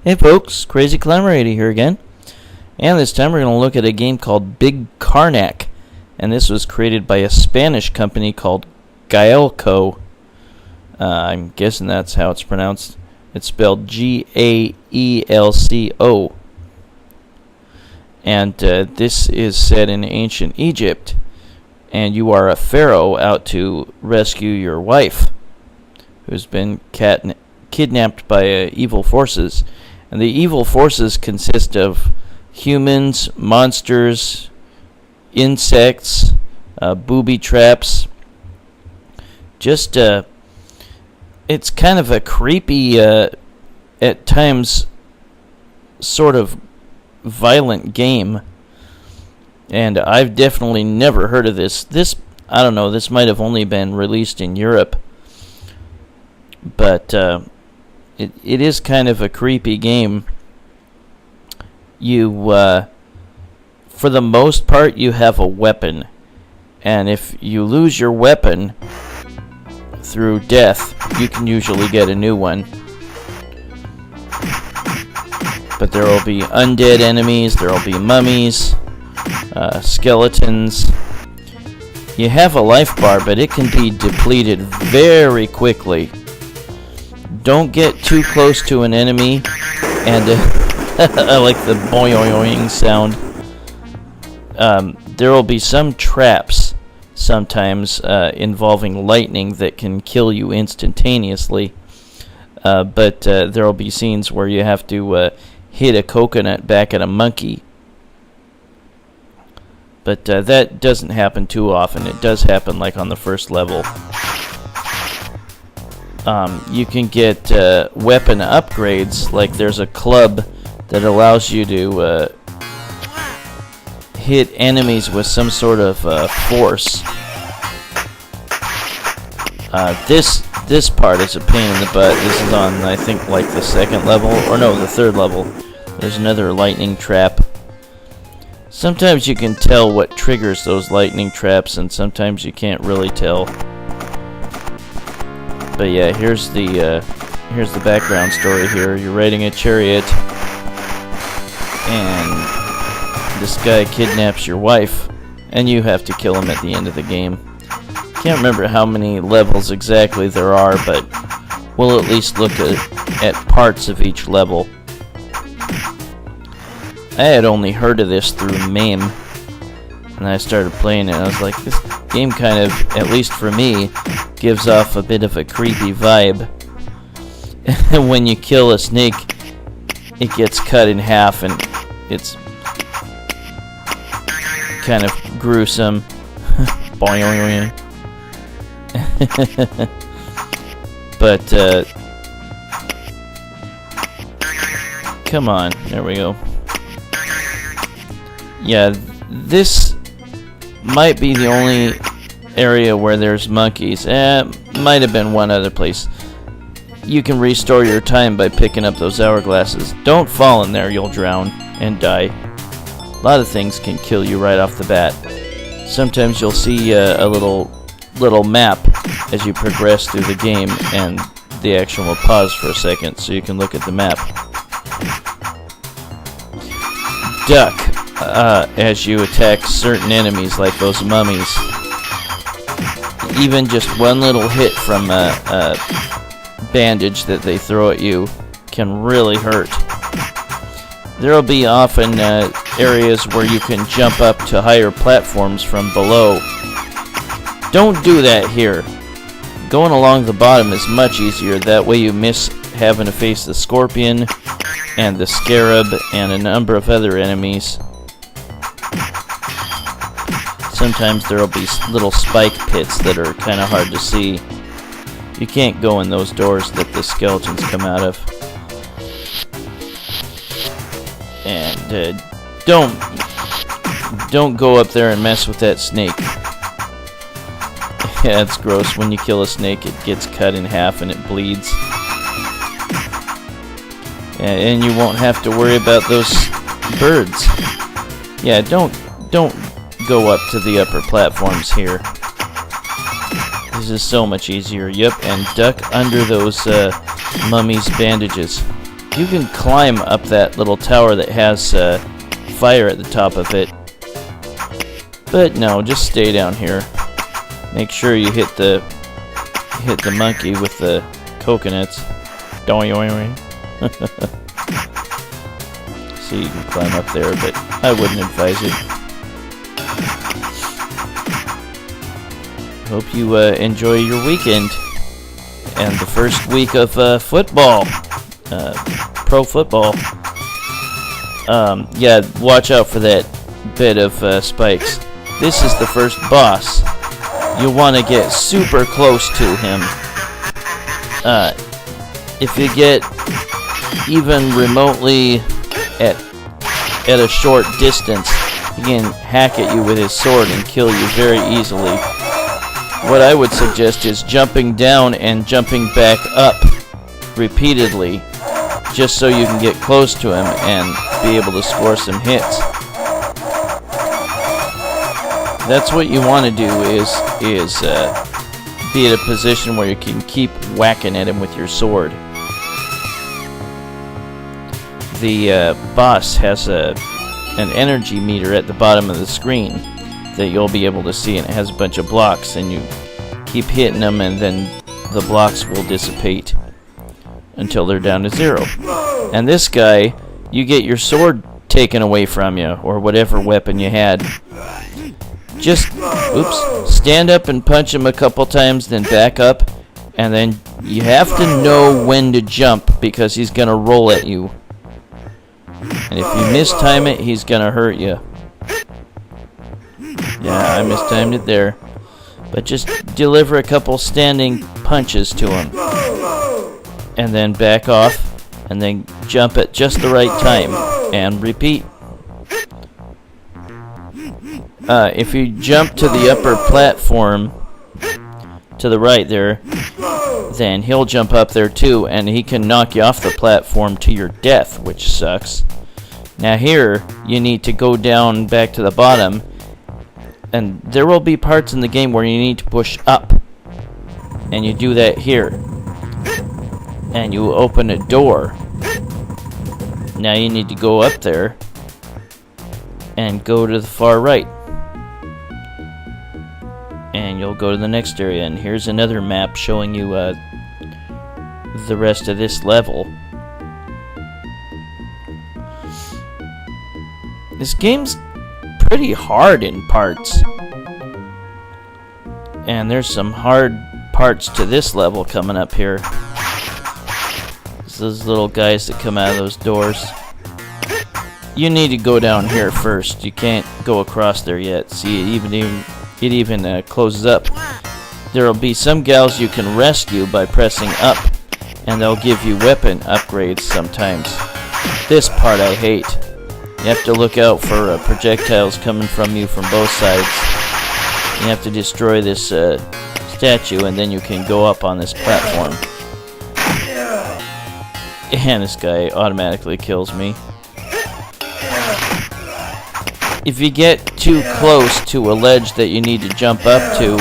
Hey folks, Crazy Climber 80 here again. And this time we're going to look at a game called Big Karnak. And this was created by a Spanish company called Gaelco. I'm guessing that's how it's pronounced. It's spelled Gaelco. And this is set in ancient Egypt. And you are a pharaoh out to rescue your wife, who's been kidnapped by evil forces. And the evil forces consist of humans, monsters, insects, booby traps. Just, it's kind of a creepy, at times, sort of violent game. And I've definitely never heard of this. I don't know, this might have only been released in Europe. But, It is kind of a creepy game. You, for the most part, you have a weapon. And if you lose your weapon through death, you can usually get a new one. But there will be undead enemies, there will be mummies, skeletons. You have a life bar, but it can be depleted very quickly. Don't get too close to an enemy, and I like the boing sound. There will be some traps sometimes involving lightning that can kill you instantaneously, but there will be scenes where you have to hit a coconut back at a monkey. But that doesn't happen too often. It does happen like on the first level. You can get weapon upgrades, like there's a club that allows you to hit enemies with some sort of force. This part is a pain in the butt. This is on, I think, like the second level, or no, the third level. There's another lightning trap. Sometimes you can tell what triggers those lightning traps, and sometimes you can't really tell. But yeah, here's the background story here. You're riding a chariot, and this guy kidnaps your wife, and you have to kill him at the end of the game. Can't remember how many levels exactly there are, but we'll at least look at parts of each level. I had only heard of this through MAME, and I started playing it, and I was like, this game kind of, at least for me, gives off a bit of a creepy vibe. When you kill a snake, it gets cut in half, and it's kind of gruesome. Boing. But, come on, there we go. Yeah, this might be the only area where there's monkeys. Might have been one other place. You can restore your time by picking up those hourglasses. Don't fall in there, you'll drown and die. A lot of things can kill you right off the bat. Sometimes you'll see a little map as you progress through the game, and the action will pause for a second so you can look at the map. Duck as you attack certain enemies like those mummies. Even just one little hit from a bandage that they throw at you can really hurt. There will be often areas where you can jump up to higher platforms from below. Don't do that here. Going along the bottom is much easier. That way you miss having to face the scorpion and the scarab and a number of other enemies. Sometimes there will be little spike pits that are kind of hard to see. You can't go in those doors that the skeletons come out of. And don't go up there and mess with that snake. Yeah, it's gross. When you kill a snake, it gets cut in half and it bleeds. And you won't have to worry about those birds. Yeah, don't go up to the upper platforms here. This is so much easier. Yep, and duck under those mummy's bandages. You can climb up that little tower that has fire at the top of it. But no, just stay down here. Make sure you hit the monkey with the coconuts. Doing. So you can climb up there, but I wouldn't advise it. Hope you enjoy your weekend and the first week of football, pro football. Yeah, watch out for that bed of spikes. This is the first boss. You'll want to get super close to him. If you get even remotely at a short distance, he can hack at you with his sword and kill you very easily. What I would suggest is jumping down and jumping back up repeatedly, just so you can get close to him and be able to score some hits. That's what you want to do is be at a position where you can keep whacking at him with your sword. The boss has an energy meter at the bottom of the screen that you'll be able to see, and it has a bunch of blocks, and you keep hitting them, and then the blocks will dissipate until they're down to 0. And this guy, you get your sword taken away from you, or whatever weapon you had. Just, stand up and punch him a couple times, then back up, and then you have to know when to jump, because he's going to roll at you. And if you mistime it, he's going to hurt you. Yeah, I mistimed it there. But just deliver a couple standing punches to him. And then back off, and then jump at just the right time, and repeat. If you jump to the upper platform, to the right there, then he'll jump up there too, and he can knock you off the platform to your death, which sucks. Now here, you need to go down back to the bottom, and there will be parts in the game where you need to push up. And you do that here. And you open a door. Now you need to go up there and go to the far right. And you'll go to the next area, and here's another map showing you the rest of this level. This game's pretty hard in parts, and there's some hard parts to this level coming up here. It's those little guys that come out of those doors. You need to go down here first. You can't go across there yet. See, it even closes up. There'll be some gals you can rescue by pressing up, and they'll give you weapon upgrades sometimes. This part I hate. You have to look out for projectiles coming from you from both sides. You have to destroy this statue, and then you can go up on this platform. And this guy automatically kills me. If you get too close to a ledge that you need to jump up to,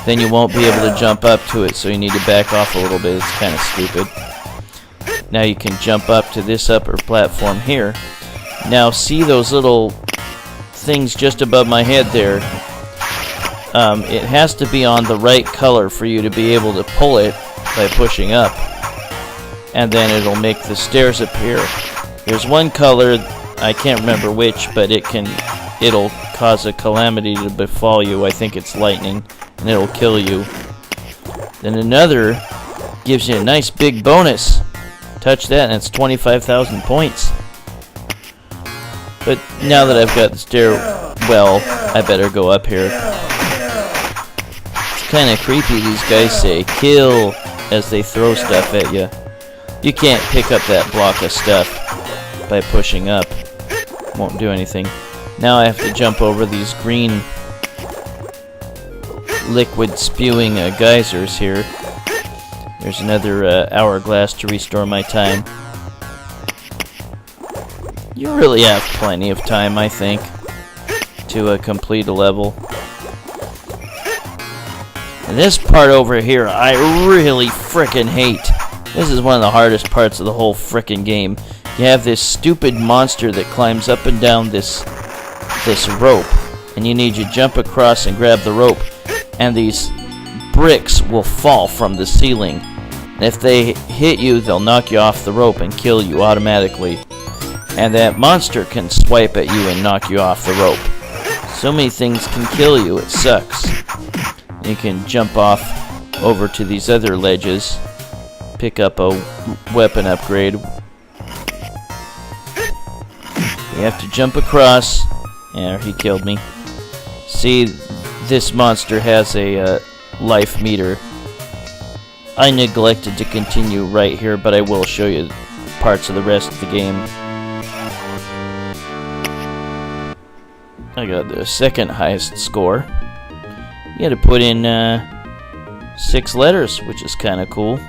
then you won't be able to jump up to it, so you need to back off a little bit. It's kind of stupid. Now you can jump up to this upper platform here. Now see those little things just above my head there? It has to be on the right color for you to be able to pull it by pushing up. And then it'll make the stairs appear. There's one color, I can't remember which, but it'll cause a calamity to befall you. I think it's lightning, and it'll kill you. Then another gives you a nice big bonus. Touch that and it's 25,000 points. But now that I've got the stairwell, I better go up here. It's kind of creepy. These guys say kill as they throw stuff at you. You can't pick up that block of stuff by pushing up. Won't do anything. Now I have to jump over these green liquid spewing geysers here. There's another hourglass to restore my time. You really have plenty of time, I think, to complete a level. And this part over here, I really frickin' hate. This is one of the hardest parts of the whole frickin' game. You have this stupid monster that climbs up and down this rope, and you need to jump across and grab the rope, and these bricks will fall from the ceiling. And if they hit you, they'll knock you off the rope and kill you automatically. And that monster can swipe at you and knock you off the rope. So many things can kill you, it sucks. You can jump off over to these other ledges, pick up a weapon upgrade. You have to jump across. Yeah, he killed me. See, this monster has a life meter. I neglected to continue right here, but I will show you parts of the rest of the game. I got the second highest score. You had to put in 6 letters, which is kind of cool.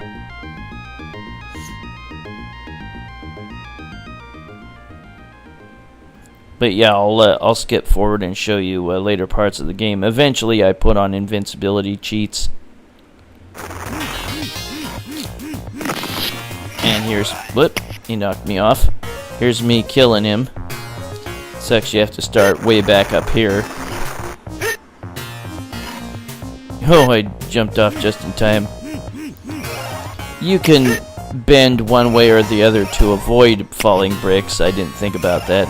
But yeah, I'll skip forward and show you later parts of the game. Eventually, I put on invincibility cheats. And here's... whoop, he knocked me off. Here's me killing him. Sucks you have to start way back up here. Oh, I jumped off just in time. You can bend one way or the other to avoid falling bricks. I didn't think about that.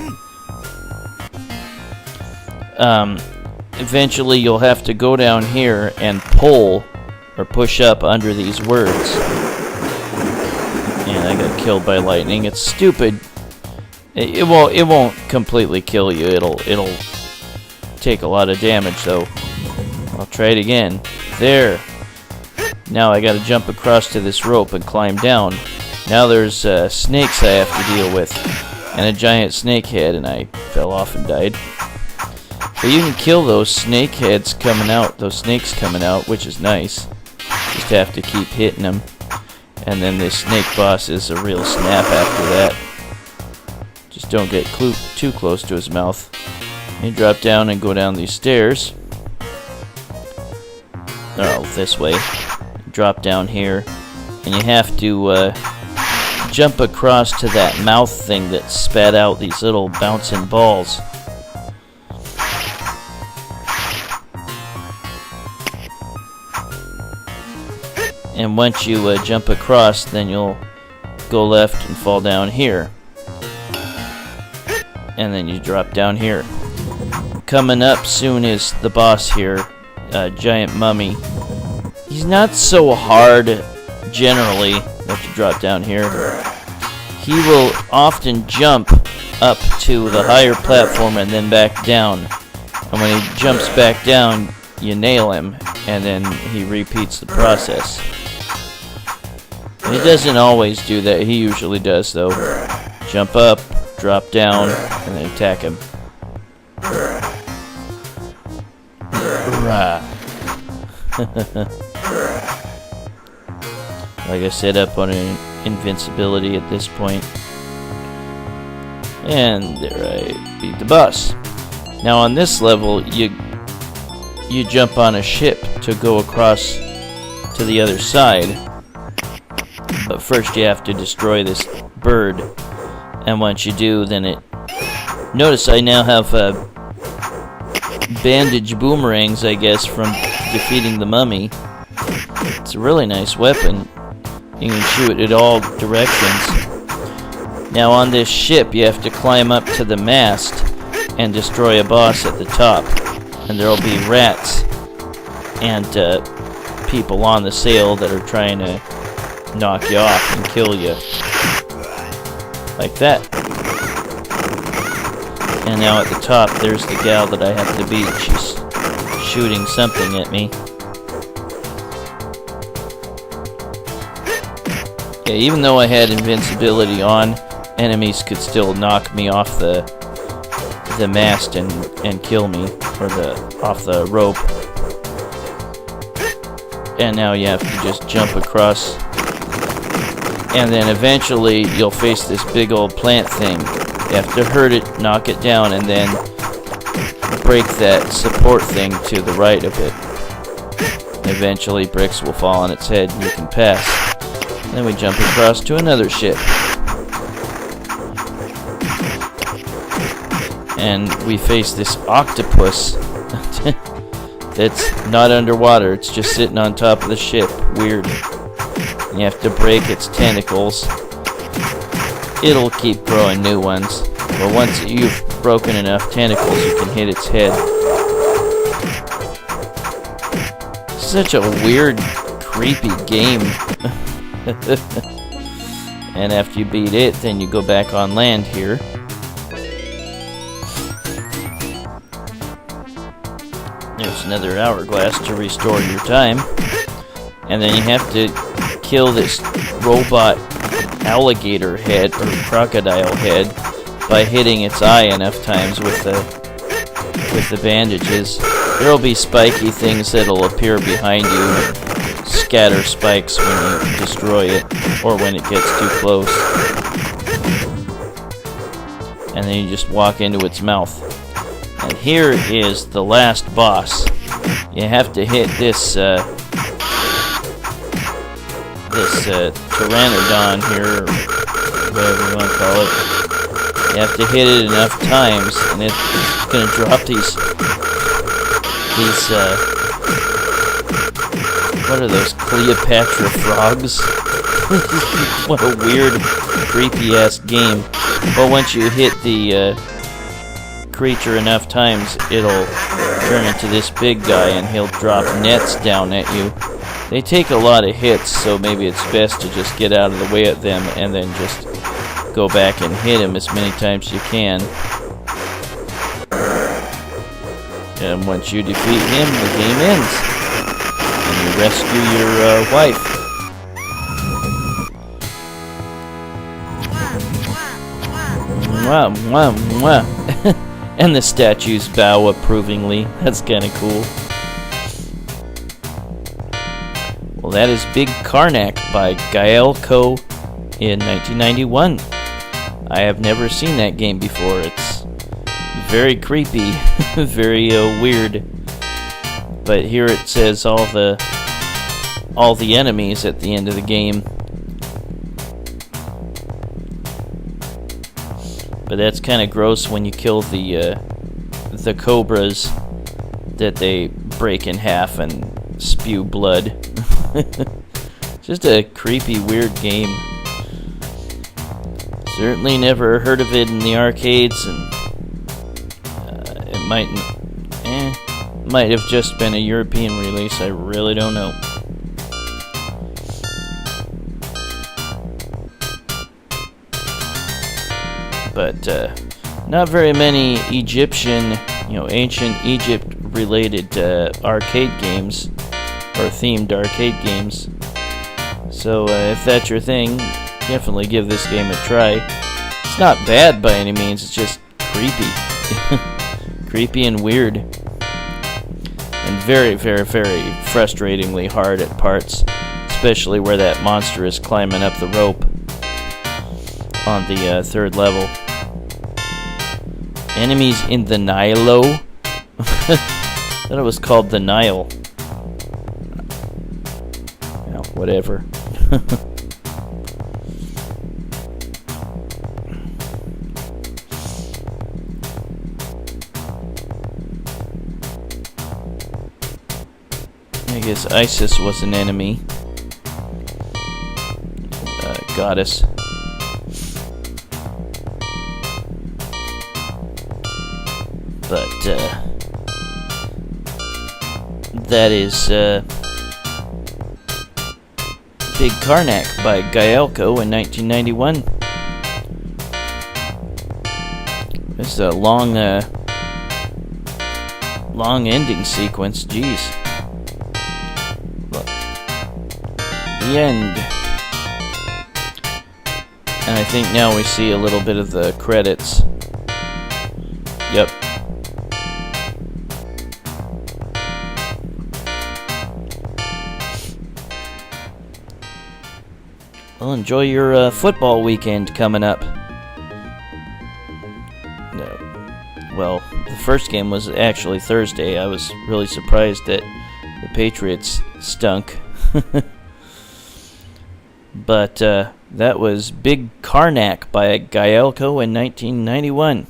Eventually you'll have to go down here and pull or push up under these words. And I got killed by lightning. It's stupid. It won't completely kill you. It'll take a lot of damage though. I'll try it again. There. Now I gotta jump across to this rope and climb down. Now there's snakes I have to deal with. And a giant snake head, and I fell off and died. But you can kill those snake heads coming out, those snakes coming out, which is nice. Just have to keep hitting them. And then this snake boss is a real snap after that. Just don't get too close to his mouth. You drop down and go down these stairs. Oh, this way. Drop down here. And you have to jump across to that mouth thing that spat out these little bouncing balls. And once you jump across, then you'll go left and fall down here. And then you drop down here. Coming up soon is the boss here, Giant Mummy. He's not so hard generally. Let you drop down here. He will often jump up to the higher platform and then back down. And when he jumps back down, you nail him, and then he repeats the process. He doesn't always do that. He usually does, though. Jump up, drop down, and then attack him. Like I said, up on an invincibility at this point. And there I beat the boss. Now on this level, you jump on a ship to go across to the other side. But first you have to destroy this bird. And once you do, then it... Notice I now have bandage boomerangs, I guess, from defeating the mummy. It's a really nice weapon. You can shoot it all directions. Now on this ship, you have to climb up to the mast and destroy a boss at the top. And there'll be rats and people on the sail that are trying to knock you off and kill you. Like that. And now at the top, there's the gal that I have to beat. She's shooting something at me. Yeah, even though I had invincibility on, enemies could still knock me off the mast and kill me, or off the rope. And now you have to just jump across. And then eventually you'll face this big old plant thing. You have to hurt it, knock it down, and then break that support thing to the right of it. Eventually bricks will fall on its head and you can pass. Then we jump across to another ship. And we face this octopus that's not underwater. It's just sitting on top of the ship. Weird. You have to break its tentacles. It'll keep growing new ones. But once you've broken enough tentacles, you can hit its head. Such a weird, creepy game. And after you beat it, then you go back on land here. There's another hourglass to restore your time. And then you have to kill this robot alligator head or crocodile head by hitting its eye enough times with the bandages. There'll be spiky things that'll appear behind you and scatter spikes when you destroy it or when it gets too close. And then you just walk into its mouth. And here is the last boss. You have to hit this pteranodon here, or whatever you want to call it. You have to hit it enough times, and it's going to drop these what are those, Cleopatra frogs? What a weird, creepy-ass game. But once you hit the creature enough times, it'll turn into this big guy, and he'll drop nets down at you. They take a lot of hits, so maybe it's best to just get out of the way of them and then just go back and hit him as many times as you can. And once you defeat him, the game ends. And you rescue your wife. Mwah, mwah, mwah. And the statues bow approvingly. That's kind of cool. Well, that is Big Karnak by Gaelco in 1991. I have never seen that game before. It's very creepy, very weird. But here it says all the enemies at the end of the game. But that's kind of gross when you kill the cobras that they break in half and spew blood. Just a creepy, weird game. Certainly never heard of it in the arcades, and it might have just been a European release. I really don't know. But not very many Egyptian, ancient Egypt-related arcade games or themed arcade games. So if that's your thing, definitely give this game a try. It's not bad by any means, it's just creepy. Creepy and weird. And very, very, very frustratingly hard at parts, especially where that monster is climbing up the rope on the third level. Enemies in the Nilo? Thought it was called the Nile. Whatever. I guess Isis was an enemy. Goddess. But that is Big Karnak by Gaelco in 1991. This is a long ending sequence. Jeez. Look. The end. And I think now we see a little bit of the credits. Yep. Well, enjoy your football weekend coming up. Well, the first game was actually Thursday. I was really surprised that the Patriots stunk. But that was Big Karnak by Gaelco in 1991.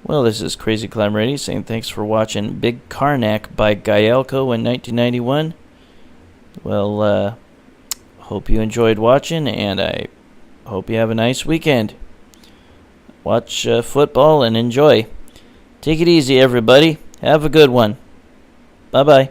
Well, this is Crazy Climb Radio saying thanks for watching Big Karnak by Gaelco in 1991. Well, hope you enjoyed watching, and I hope you have a nice weekend. Watch football and enjoy. Take it easy, everybody. Have a good one. Bye-bye.